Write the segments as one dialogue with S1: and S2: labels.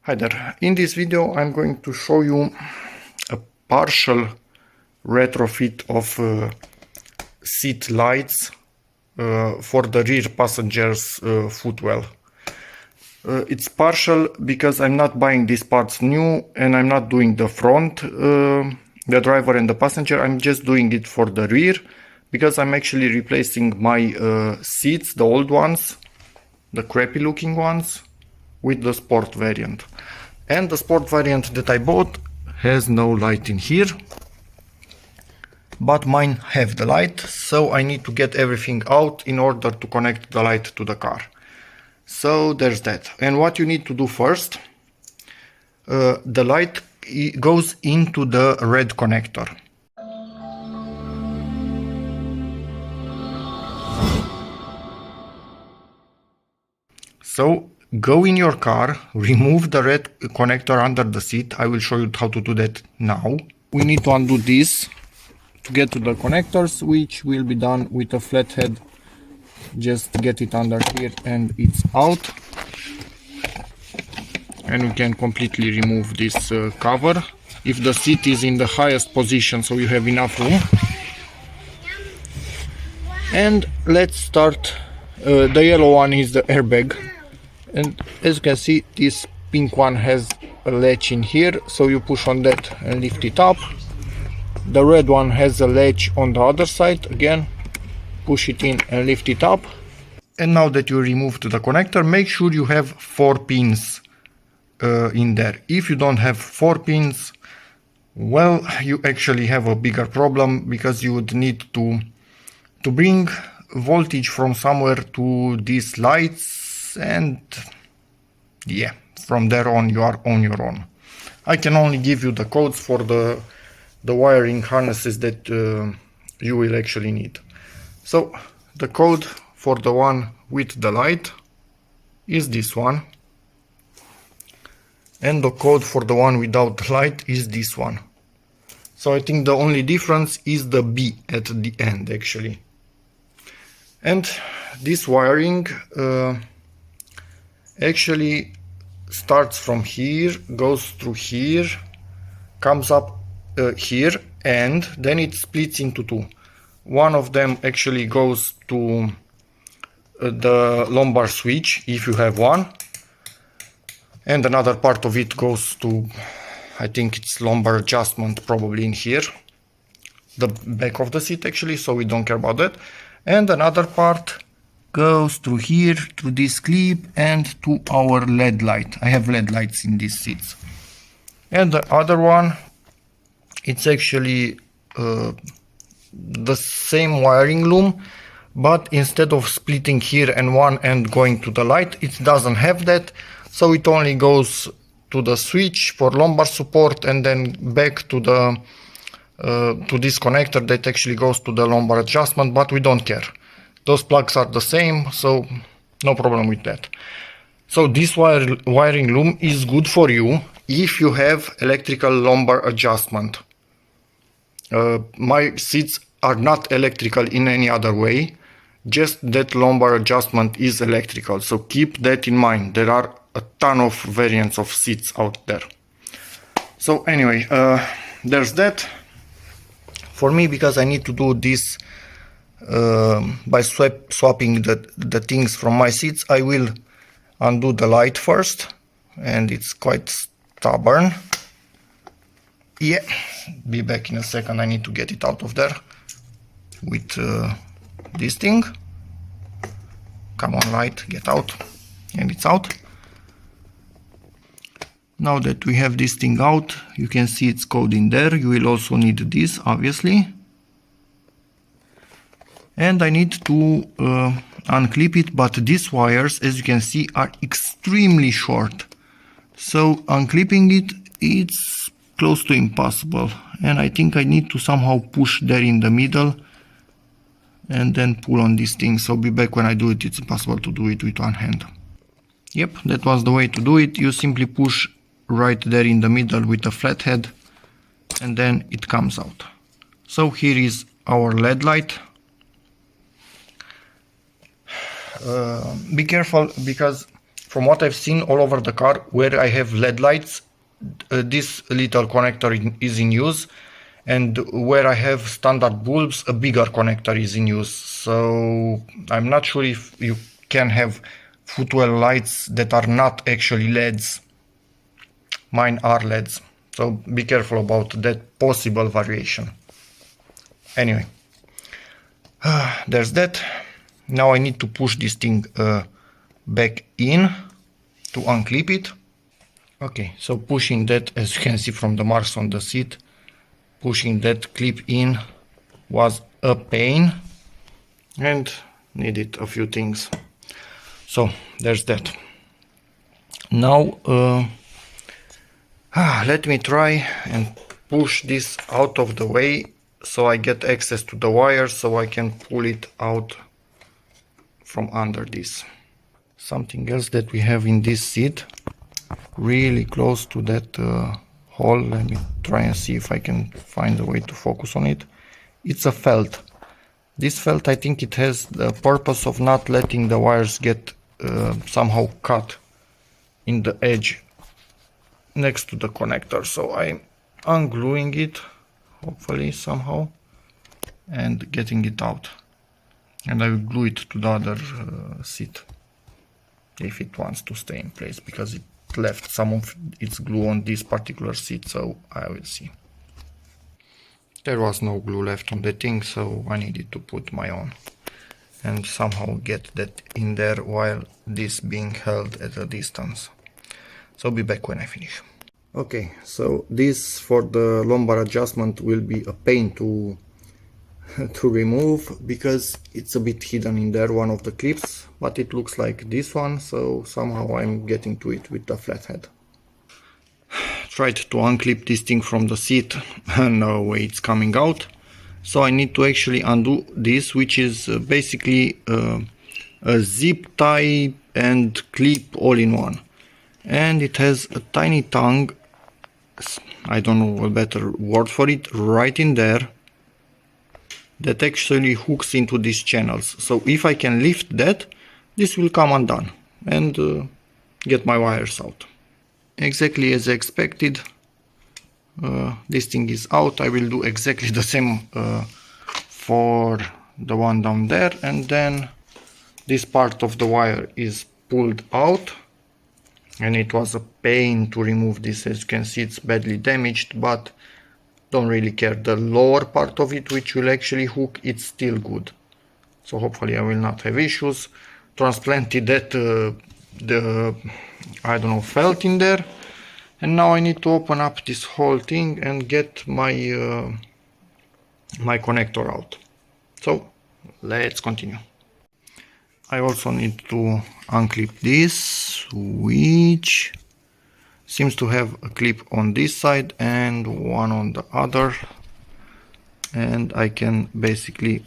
S1: Hi there. In this video I'm going to show you a partial retrofit of seat lights for the rear passengers footwell. It's partial because I'm not buying these parts new and I'm not doing the front, the driver and the passenger. I'm just doing it for the rear because I'm actually replacing my seats, the old ones, the crappy looking ones, with the sport variant. And the sport variant that I bought has no light in here, but mine have the light, so I need to get everything out in order to connect the light to the car. So there's that. And what you need to do first, the light goes into the red connector. So go in your car, remove the red connector under the seat. I will show you how to do that now. We need to undo this to get to the connectors, which will be done with a flathead. Just get it under here and it's out. And we can completely remove this cover if the seat is in the highest position, so you have enough room. And let's start. The yellow one is the airbag. And as you can see, this pink one has a latch in here, so you push on that and lift it up. The red one has a latch on the other side, again push it in and lift it up. And now that you removed the connector, make sure you have 4 pins in there. If you don't have 4 pins, well, you actually have a bigger problem, because you would need to bring voltage from somewhere to these lights. And yeah, from there on you are on your own. I can only give you the codes for the wiring harnesses that you will actually need. So the code for the one with the light is this one, and the code for the one without the light is this one. So I think the only difference is the B at the end actually. And this wiring actually starts from here, goes through here, comes up here, and then it splits into 2. One of them actually goes to the lumbar switch, if you have one, and another part of it goes to, I think it's lumbar adjustment, probably in here, the back of the seat actually, so we don't care about that. And another part goes through here to this clip and to our LED light. I have LED lights in these seats. And the other one, it's actually the same wiring loom, but instead of splitting here and one end going to the light, it doesn't have that, so it only goes to the switch for lumbar support and then back to the to this connector that actually goes to the lumbar adjustment, but we don't care. Those plugs are the same, so no problem with that. So this wiring loom is good for you if you have electrical lumbar adjustment. My seats are not electrical in any other way, just that lumbar adjustment is electrical, so keep that in mind. There are a ton of variants of seats out there. So anyway, there's that. For me, because I need to do this by swapping the things from my seats, I will undo the light first, and it's quite stubborn. Yeah, be back in a second. I need to get it out of there with this thing. Come on, light, get out. And it's out. Now that we have this thing out, you can see its code in there. You will also need this, obviously. And I need to unclip it, but these wires, as you can see, are extremely short. So unclipping it, it's close to impossible. And I think I need to somehow push there in the middle and then pull on this thing. So be back when I do it. It's impossible to do it with one hand. Yep, that was the way to do it. You simply push right there in the middle with a flathead, and then it comes out. So here is our LED light. Be careful, because From what I've seen all over the car, where I have LED lights, this little connector is in use, and where I have standard bulbs, a bigger connector is in use. So I'm not sure if you can have footwell lights that are not actually LEDs. Mine are LEDs, so be careful about that possible variation. Anyway, there's that. Now I need to push this thing back in to unclip it. Okay, so pushing that, as you can see from the marks on the seat, pushing that clip in was a pain and needed a few things. So there's that. Now let me try and push this out of the way so I get access to the wire so I can pull it out from under this. Something else that we have in this seat, really close to that hole. Let me try and see if I can find a way to focus on it. It's a felt. This felt, I think it has the purpose of not letting the wires get somehow cut in the edge next to the connector. So I'm ungluing it, hopefully somehow, and getting it out. And I will glue it to the other seat if it wants to stay in place, because it left some of its glue on this particular seat, so I will see. There was no glue left on the thing, so I needed to put my own and somehow get that in there while this being held at a distance. So be back when I finish. Okay, so this for the lumbar adjustment will be a pain to remove because it's a bit hidden in there, one of the clips, but it looks like this one, so somehow I'm getting to it with the flathead. Tried to unclip this thing from the seat, no way it's coming out, so I need to actually undo this, which is basically a zip tie and clip all in one, and it has a tiny tongue, I don't know a better word for it, right in there, that actually hooks into these channels. So if I can lift that, this will come undone and get my wires out. Exactly as expected, this thing is out. I will do exactly the same for the one down there, and then this part of the wire is pulled out, and it was a pain to remove this. As you can see, it's badly damaged, but don't really care. The lower part of it, which will actually hook, it's still good, so hopefully I will not have issues. Transplanted that the I don't know, felt in there, and now I need to open up this whole thing and get my my connector out. So let's continue. I also need to unclip this, which seems to have a clip on this side and one on the other, and I can basically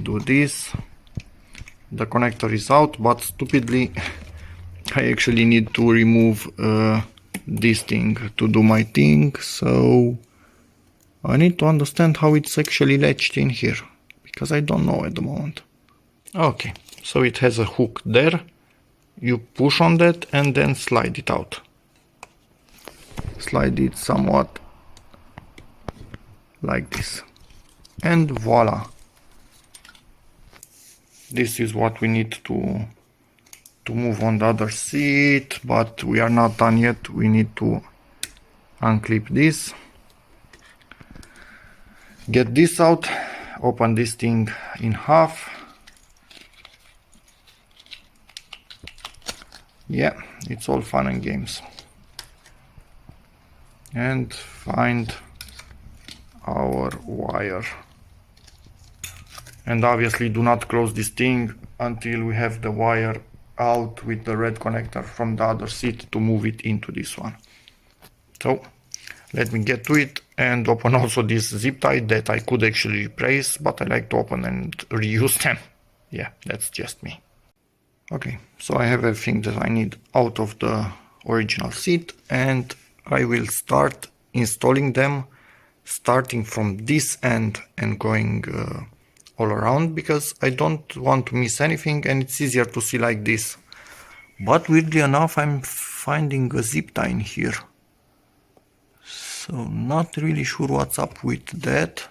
S1: do this. The connector is out, but stupidly I actually need to remove this thing to do my thing, so I need to understand how it's actually latched in here, because I don't know at the moment. Okay, so it has a hook there, you push on that and then slide it out. Slide it somewhat like this, and voila, this is what we need to move on the other seat, but we are not done yet. We need to unclip this, get this out, open this thing in half. Yeah, it's all fun and games. And find our wire, and obviously do not close this thing until we have the wire out with the red connector from the other seat to move it into this one. So let me get to it and open also this zip tie that I could actually replace, but I like to open and reuse them. Yeah, that's just me. Okay, so I have everything that I need out of the original seat, and I will start installing them, starting from this end and going all around, because I don't want to miss anything, and it's easier to see like this But weirdly enough, I'm finding a zip tie in here. So not really sure what's up with that.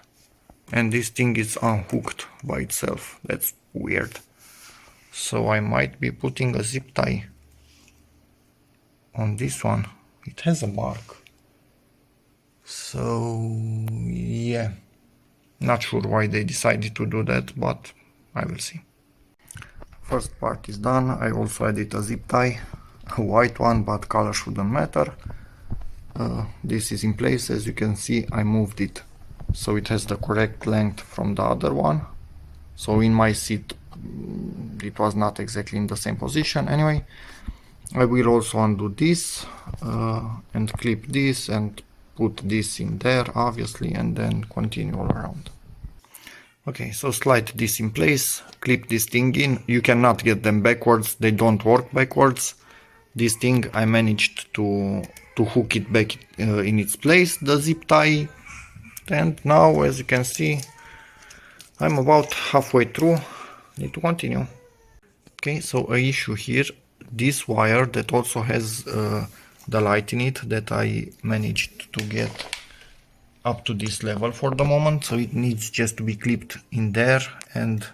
S1: And this thing is unhooked by itself. That's weird. So I might be putting a zip tie on this one. It has a mark. So yeah, not sure why they decided to do that, but I will see. First part is done. I also added a zip tie, a white one, but color shouldn't matter. This is in place. As you can see, I moved it so it has the correct length from the other one. So in my seat it was not exactly in the same position. Anyway, I will also undo this and clip this and put this in there, obviously, and then continue all around. Okay, so slide this in place, clip this thing in. You cannot get them backwards, they don't work backwards. This thing I managed to hook it back in its place, the zip tie, and now, as you can see, I'm about halfway through. Need to continue. Okay, so a issue here, this wire that also has the light in it that I managed to get up to this level for the moment, so it needs just to be clipped in there and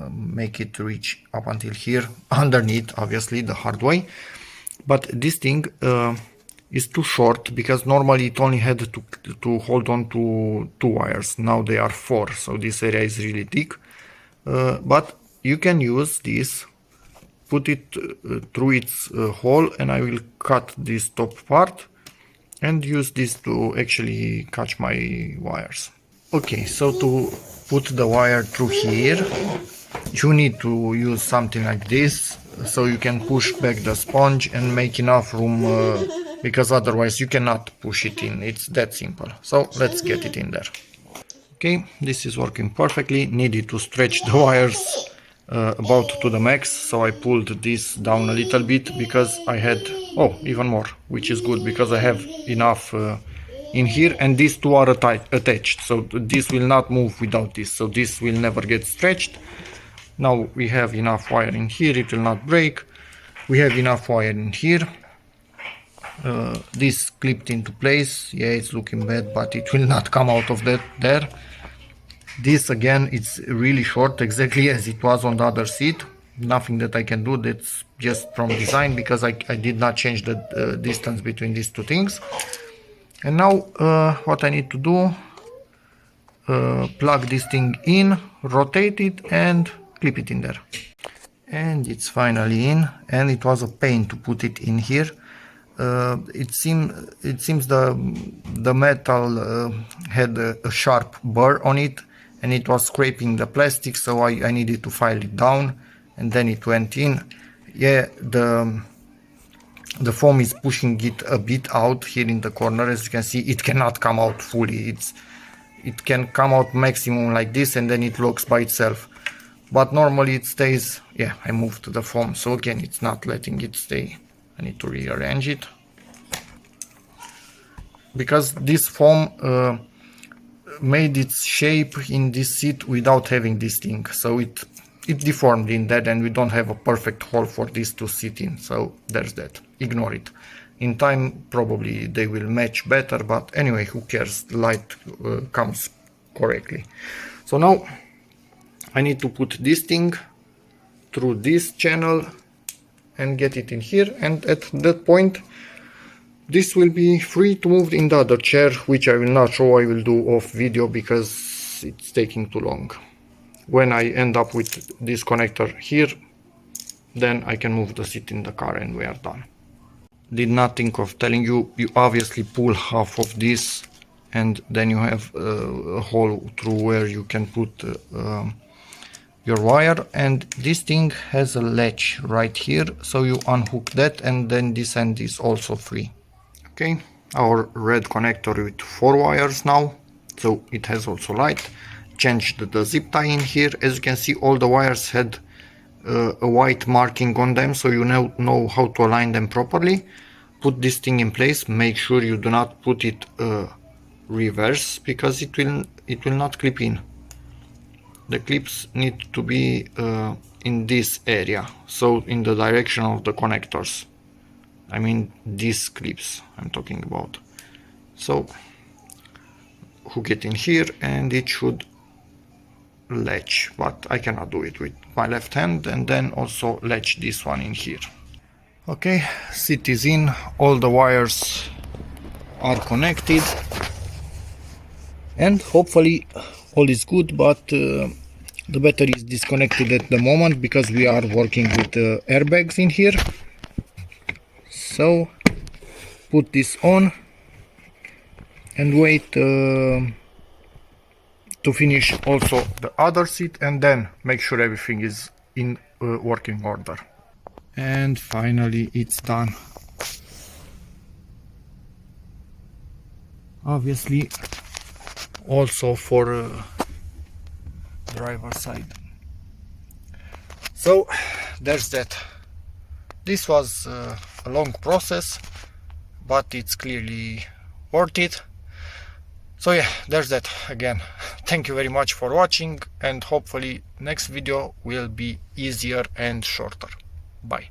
S1: make it reach up until here, underneath, obviously, the hard way. But this thing is too short, because normally it only had to hold on to 2 wires. Now they are 4, so this area is really thick. But you can use this, put it through its hole, and I will cut this top part and use this to actually catch my wires. Okay, so to put the wire through here, you need to use something like this, so you can push back the sponge and make enough room, because otherwise you cannot push it in. It's that simple. So let's get it in there. Okay, this is working perfectly. Needed to stretch the wires about to the max, so I pulled this down a little bit because I had, oh, even more, which is good because I have enough in here, and these two are attached, so this will not move without this, so this will never get stretched. Now we have enough wire in here, it will not break. We have enough wire in here. This clipped into place. Yeah, it's looking bad, but it will not come out of that there. This again, it's really short, exactly as it was on the other seat. Nothing that I can do, that's just from design, because I did not change the distance between these two things. And now what I need to do, plug this thing in, rotate it and clip it in there. And it's finally in, and it was a pain to put it in here. It seems the metal had a sharp burr on it, and it was scraping the plastic, so I needed to file it down, and then it went in. Yeah, the foam is pushing it a bit out here in the corner. As you can see, it cannot come out fully. It can come out maximum like this, and then it locks by itself. But normally it stays. Yeah, I moved the foam, so again, it's not letting it stay. I need to rearrange it, because this foam made its shape in this seat without having this thing, so it deformed in that, and we don't have a perfect hole for this to sit in, so there's that. Ignore it. In time probably they will match better, but anyway, who cares, the light comes correctly. So now I need to put this thing through this channel and get it in here, and at that point this will be free to move in the other chair, which I will not show. I will do off video because it's taking too long. When I end up with this connector here, then I can move the seat in the car and we are done. Did not think of telling you, you obviously pull half of this, and then you have a hole through where you can put your wire, and this thing has a latch right here, so you unhook that, and then this end is also free. Okay, our red connector with 4 wires now, so it has also light. Changed the zip tie in here. As you can see, all the wires had a white marking on them, so you know how to align them properly. Put this thing in place. Make sure you do not put it reverse, because it will not clip in. The clips need to be in this area, so in the direction of the connectors. I mean these clips I'm talking about. So hook it in here and it should latch, but I cannot do it with my left hand, and then also latch this one in here. Okay, seat is in, all the wires are connected, and hopefully all is good, but the battery is disconnected at the moment because we are working with airbags in here. So put this on and wait to finish also the other seat, and then make sure everything is in working order. And finally it's done. Obviously also for driver side. So there's that. This was a long process, but it's clearly worth it. So yeah, there's that again. Thank you very much for watching, and hopefully next video will be easier and shorter. Bye.